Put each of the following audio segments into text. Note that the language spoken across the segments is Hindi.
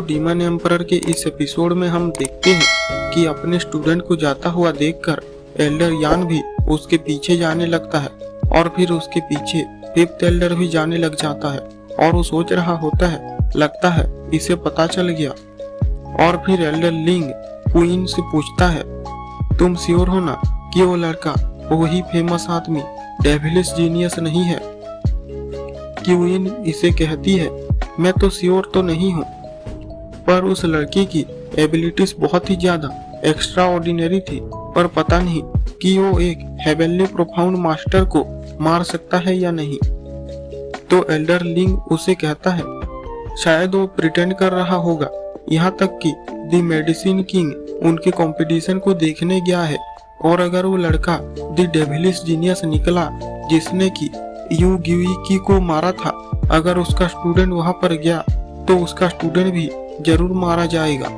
डीमन एम्परर के इस एपिसोड में हम देखते हैं कि अपने स्टूडेंट को जाता हुआ देखकर एल्डर यान भी उसके पीछे जाने लगता है और फिर उसके पीछे फिफ्थ एल्डर भी जाने लग जाता है और वो सोच रहा होता है, लगता है इसे पता चल गया। और फिर एल्डर लिंग क्वीन से पूछता है, तुम श्योर हो ना कि वो लड़का वही फेमस आदमी डेविलिश जीनियस नहीं है? क्वीन इसे कहती है, मैं तो श्योर तो नहीं हूँ, पर उस लड़की की एबिलिटीज बहुत ही ज्यादा एक्स्ट्रा ऑर्डिनरी थी, पर पता नहीं कि वो एक हेवनली प्रोफाउंड मास्टर को मार सकता है या नहीं। तो एल्डर लिंग उसे कहता है, शायद वो प्रिटेंड कर रहा होगा, यहाँ तक कि द मेडिसिन किंग उनके कंपटीशन को देखने गया है, और अगर वो लड़का द डेविलिश जीनियस निकला जिसने कि यू ग्यूई को मारा था, अगर उसका स्टूडेंट वहां पर गया तो उसका स्टूडेंट भी जरूर मारा जाएगा।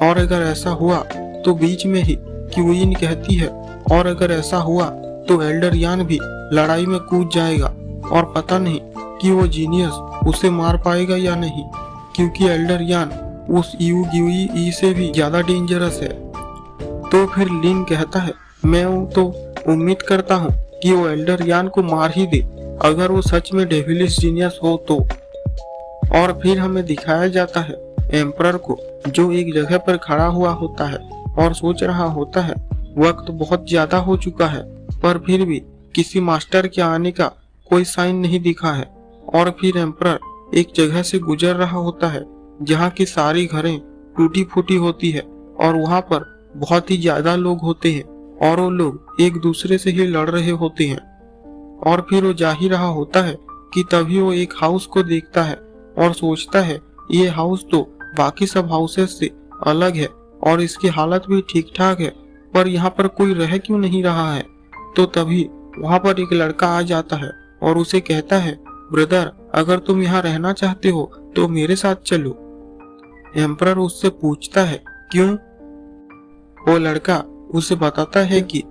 और अगर ऐसा हुआ तो बीच में ही क्वीन कहती है, और अगर ऐसा हुआ तो एल्डर यान भी लड़ाई में कूद जाएगा, और पता नहीं कि वो जीनियस उसे मार पाएगा या नहीं, क्योंकि एल्डर यान उस यू ग्यूई से भी ज्यादा डेंजरस है। तो फिर लिन कहता है, मैं तो उम्मीद करता हूँ कि वो एल्डर यान को मार ही दे, अगर वो सच में डेविलिश जीनियस हो तो। और फिर हमें दिखाया जाता है एम्परर को, जो एक जगह पर खड़ा हुआ होता है और सोच रहा होता है, वक्त बहुत ज्यादा हो चुका है, पर फिर भी किसी मास्टर के आने का कोई साइन नहीं दिखा है। और फिर एम्परर एक जगह से गुजर रहा होता है जहाँ की सारी घरें टूटी फूटी होती है, और वहाँ पर बहुत ही ज्यादा लोग होते हैं, और वो लोग एक दूसरे से ही लड़ रहे होते हैं। और फिर वो जा ही रहा होता है कि तभी वो एक हाउस को देखता है और सोचता है, ये हाउस तो बाकी सब हाउसेस से अलग है और इसकी हालत भी ठीक ठाक है, पर यहाँ पर कोई रह क्यों नहीं रहा है। तो तभी वहाँ पर एक लड़का आ जाता है और उसे कहता है, ब्रदर, अगर तुम यहाँ रहना चाहते हो तो मेरे साथ चलो। एम्परर उससे पूछता है, क्यों? वो लड़का उसे बताता है कि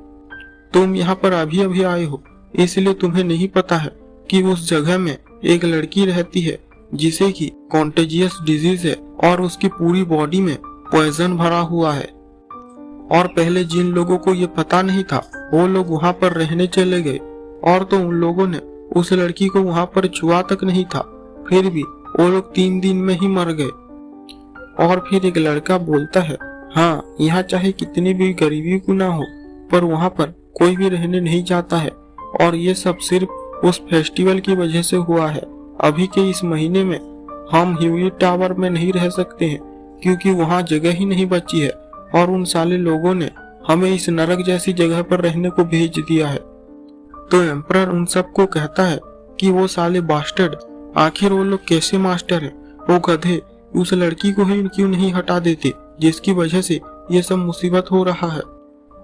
तुम यहाँ पर अभी अभी आए हो, इसलिए तुम्हें नहीं पता है कि उस जगह में एक लड़की रहती है जिसे कि कॉन्टेजियस डिजीज है और उसकी पूरी बॉडी में पॉइजन भरा हुआ है। और पहले जिन लोगों को ये पता नहीं था वो लोग वहाँ पर रहने चले गए, और तो उन लोगों ने उस लड़की को वहाँ पर छुआ तक नहीं था, फिर भी वो लोग 3 दिन में ही मर गए। और फिर एक लड़का बोलता है, हाँ, यहाँ चाहे कितनी भी गरीबी क्यों ना हो, पर वहाँ पर कोई भी रहने नहीं जाता है, और ये सब सिर्फ उस फेस्टिवल की वजह से हुआ है। अभी के इस महीने में हम ह्यूई टावर में नहीं रह सकते हैं, क्योंकि वहाँ जगह ही नहीं बची है, और उन साले लोगों ने हमें इस नरक जैसी जगह पर रहने को भेज दिया है। तो एम्परर उन सबको कहता है कि वो साले बास्टर्ड, आखिर वो लोग कैसे मास्टर हैं? वो गधे उस लड़की को ही क्यों नहीं हटा देते जिसकी वजह से ये सब मुसीबत हो रहा है।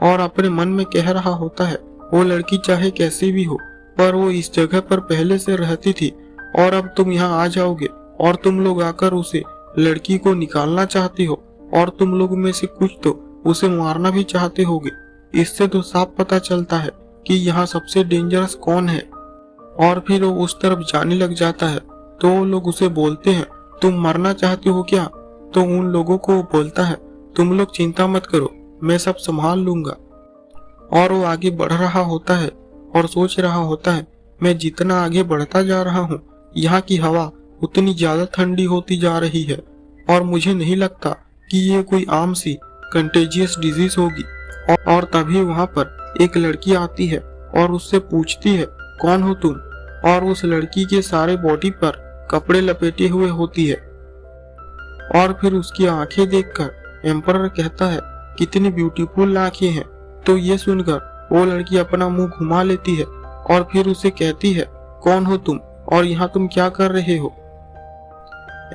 और अपने मन में कह रहा होता है, वो लड़की चाहे कैसी भी हो, पर वो इस जगह पर पहले से रहती थी, और अब तुम यहाँ आ जाओगे और तुम लोग आकर उसे लड़की को निकालना चाहते हो, और तुम लोग में से कुछ तो उसे मारना भी चाहते होगे। इससे तो साफ पता चलता है कि यहाँ सबसे डेंजरस कौन है। और फिर वो उस तरफ जाने लग जाता है, तो वो लोग उसे बोलते हैं, तुम मरना चाहते हो क्या? तो उन लोगों को वो बोलता है, तुम लोग चिंता मत करो, मैं सब संभाल लूंगा। और वो आगे बढ़ रहा होता है और सोच रहा होता है, मैं जितना आगे बढ़ता जा रहा हूँ यहाँ की हवा उतनी ज्यादा ठंडी होती जा रही है, और मुझे नहीं लगता कि ये कोई आम सी कंटेजियस डिजीज होगी। और तभी वहाँ पर एक लड़की आती है और उससे पूछती है, कौन हो तुम? और उस लड़की के सारे बॉडी पर कपड़े लपेटे हुए होती है। और फिर उसकी आंखें देखकर एम्परर कहता है, कितनी ब्यूटीफुल आंखें हैं। तो ये सुनकर वो लड़की अपना मुंह घुमा लेती है और फिर उसे कहती है, कौन हो तुम और यहाँ तुम क्या कर रहे हो?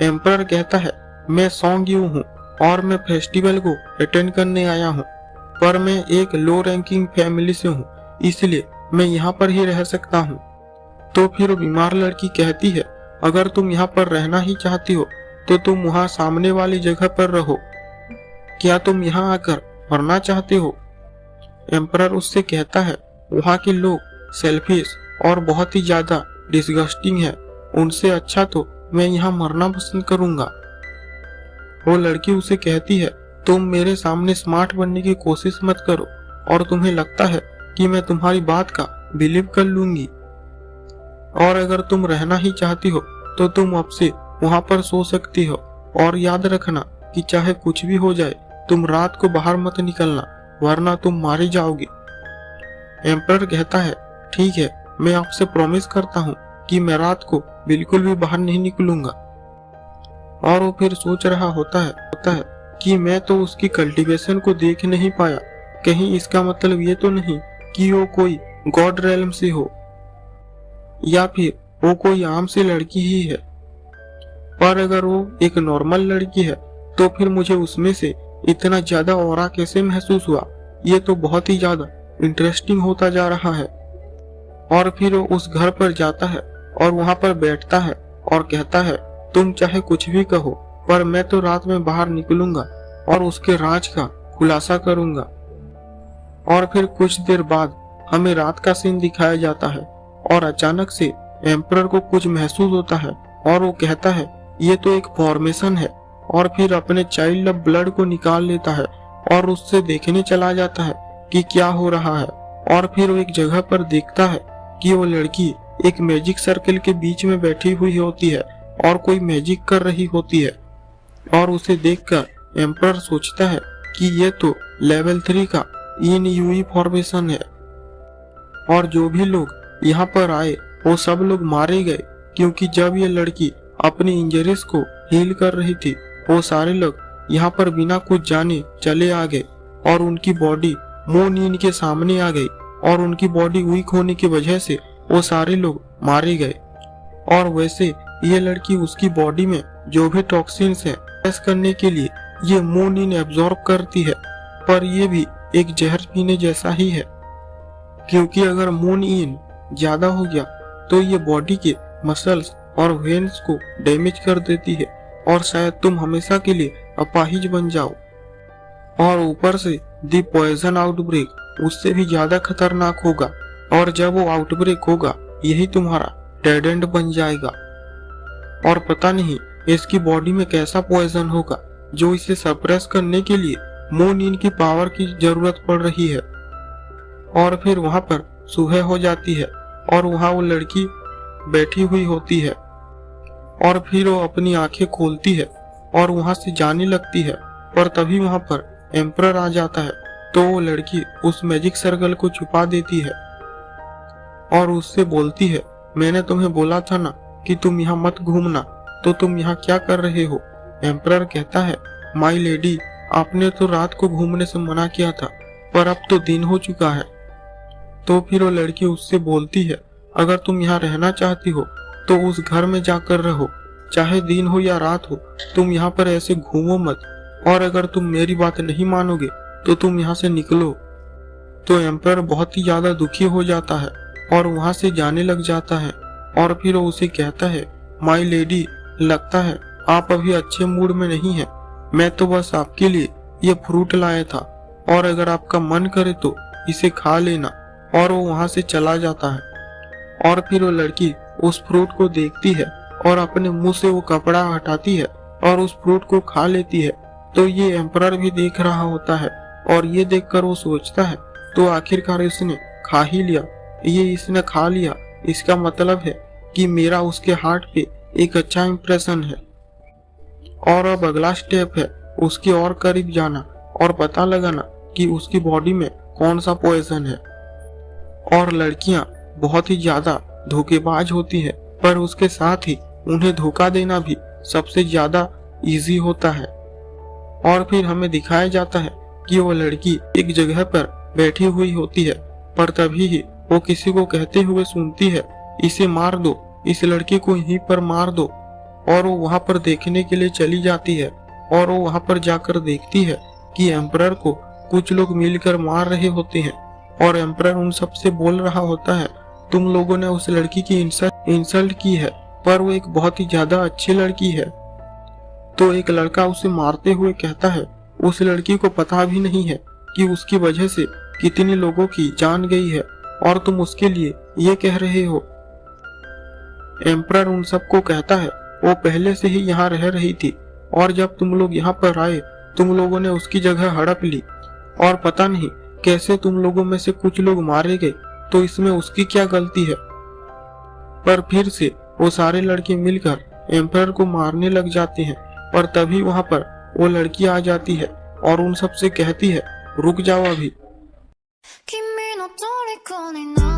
एम्परर कहता है, मैं सॉन्ग यू हूँ और मैं फेस्टिवल को अटेंड करने आया हूँ, पर मैं एक लो रैंकिंग फैमिली से हूँ, इसलिए मैं यहाँ पर ही रह सकता हूँ। तो फिर बीमार लड़की कहती है, अगर तुम यहाँ पर रहना ही चाहती हो तो तुम वहाँ सामने वाली जगह पर रहो, क्या तुम यहाँ आकर मरना चाहते हो? एम्परर उससे कहता है, वहाँ के लोग सेल्फिश और बहुत ही ज्यादा डिस्गस्टिंग है, उनसे अच्छा तो मैं यहाँ मरना पसंद करूंगा। वो लड़की उसे कहती है, तुम मेरे सामने स्मार्ट बनने की कोशिश मत करो, और तुम्हें लगता है कि मैं तुम्हारी बात का बिलीव कर लूंगी, और अगर तुम रहना ही चाहती हो तो तुम अब से वहां पर सो सकती हो, और याद रखना कि चाहे कुछ भी हो जाए तुम रात को बाहर मत निकलना, वरना तुम मारी जाओगी। एम्परर कहता है, ठीक है, मैं आपसे प्रॉमिस करता हूँ कि मैं रात को बिल्कुल भी बाहर नहीं निकलूंगा। और वो फिर सोच रहा होता है कि मैं तो उसकी कल्टीवेशन को देख नहीं पाया, कहीं इसका मतलब ये तो नहीं कि वो कोई गॉड रेलम से हो, या फिर वो कोई आम सी लड़की ही है। पर अगर वो एक नॉर्मल लड़की है तो फिर मुझे उसमें से इतना ज्यादा ऑरा कैसे महसूस हुआ, ये तो बहुत ही ज्यादा इंटरेस्टिंग होता जा रहा है। और फिर वो उस घर पर जाता है और वहां पर बैठता है और कहता है, तुम चाहे कुछ भी कहो, पर मैं तो रात में बाहर निकलूंगा और उसके राज का खुलासा करूंगा। और फिर कुछ देर बाद हमें रात का सीन दिखाया जाता है और अचानक से एम्परर को कुछ महसूस होता है और वो कहता है, ये तो एक फॉर्मेशन है, और फिर अपने चाइल्ड ऑफ ब्लड को निकाल लेता है और उससे देखने चला जाता है कि क्या हो रहा है। और फिर वो एक जगह पर देखता है कि वो लड़की एक मैजिक सर्कल के बीच में बैठी हुई होती है और कोई मैजिक कर रही होती है, और उसे देखकर एम्परर सोचता है कि ये तो लेवल 3 का इन यूई फॉर्मेशन है, और जो भी लोग यहाँ पर आए वो सब लोग मारे गए, क्योंकि जब ये लड़की अपनी इंजरीज को हील कर रही थी वो सारे लोग यहाँ पर बिना कुछ जाने चले आ गए, और उनकी बॉडी मून इन के सामने आ गई, और उनकी बॉडी वीक होने की वजह से वो सारे लोग मारे गए। और वैसे ये लड़की उसकी बॉडी में जो भी टॉक्सिन्स है टेस्ट करने के लिए ये मून इन एब्जॉर्ब करती है, पर ये भी एक जहर पीने जैसा ही है, क्योंकि अगर मून इन ज्यादा हो गया तो ये बॉडी के मसल्स और वेन्स को डैमेज कर देती है, और शायद तुम हमेशा के लिए अपाहिज बन जाओ। और ऊपर से दी पॉइजन आउटब्रेक उससे भी ज्यादा खतरनाक होगा, और जब वो आउटब्रेक होगा यही तुम्हारा डेड एंड बन जाएगा। और पता नहीं इसकी बॉडी में कैसा पॉइजन होगा जो इसे सप्रेस करने के लिए मून इन की पावर की जरूरत पड़ रही है। और फिर वहां पर सुबह हो जाती है और वहां वो लड़की बैठी हुई होती है, और फिर वो अपनी आंखें खोलती है और वहां से जाने लगती है, पर तभी वहां पर एम्परर आ जाता है, तो वो लड़की उस मैजिक सर्कल को छुपा देती है और उससे बोलती है, मैंने तुम्हें बोला था ना कि तुम यहाँ मत घूमना, तो तुम यहाँ क्या कर रहे हो। एम्परर कहता है, माई लेडी, आपने तो रात को घूमने से मना किया था, पर अब तो दिन हो चुका है। तो फिर वो लड़की उससे बोलती है, अगर तुम यहाँ रहना चाहती हो तो उस घर में जाकर रहो, चाहे दिन हो या रात हो, तुम यहाँ पर ऐसे घूमो मत, और अगर तुम मेरी बात नहीं मानोगे तो तुम यहाँ से निकलो। तो एम्परर बहुत ही ज्यादा दुखी हो जाता है और वहां से जाने लग जाता है, और फिर वो उसे कहता है, माई लेडी, लगता है आप अभी अच्छे मूड में नहीं है, मैं तो बस आपके लिए ये फ्रूट लाया था, और अगर आपका मन करे तो इसे खा लेना। और वो वहां से चला जाता है, और फिर वो लड़की उस फ्रूट को देखती है और अपने मुंह से वो कपड़ा हटाती है और उस फ्रूट को खा लेती है। तो ये एम्परर भी देख रहा होता है, और ये देखकर वो सोचता है, तो आखिरकार इसने खा ही लिया, ये इसने खा लिया, इसका मतलब है कि मेरा उसके हार्ट पे एक अच्छा इंप्रेशन है। और अब अगला स्टेप है उसके और करीब जाना और पता लगाना कि उसकी बॉडी में कौन सा पॉइजन है। और लड़कियां बहुत ही ज्यादा धोखेबाज होती है, पर उसके साथ ही उन्हें धोखा देना भी सबसे ज्यादा इजी होता है। और फिर हमें दिखाया जाता है कि वो लड़की एक जगह पर बैठी हुई होती है, पर तभी ही वो किसी को कहते हुए सुनती है, इसे मार दो, इस लड़की को यहीं पर मार दो। और वो वहां पर देखने के लिए चली जाती है, और वो वहां पर जाकर देखती है कि एम्परर को कुछ लोग मिलकर मार रहे होते हैं, और एम्परर उन सबसे बोल रहा होता है, तुम लोगों ने उस लड़की की इंसल्ट की है, पर वो एक बहुत ही ज्यादा अच्छी लड़की है। तो एक लड़का उसे मारते हुए कहता है, उस लड़की को पता भी नहीं है कि उसकी वजह से कितने लोगों की जान गई है, और तुम उसके लिए ये कह रहे हो। एम्परर उन सबको कहता है, वो पहले से ही यहाँ रह रही थी, और जब तुम लोग यहाँ पर आए तुम लोगों ने उसकी जगह हड़प ली और पता नहीं कैसे तुम लोगों में से कुछ लोग मारे गए, तो इसमें उसकी क्या गलती है। पर फिर से वो सारे लड़के मिलकर एम्परर को मारने लग जाते हैं और तभी वहाँ पर वो लड़की आ जाती है और उन सब से कहती है रुक जाओ अभी। 君の虜にな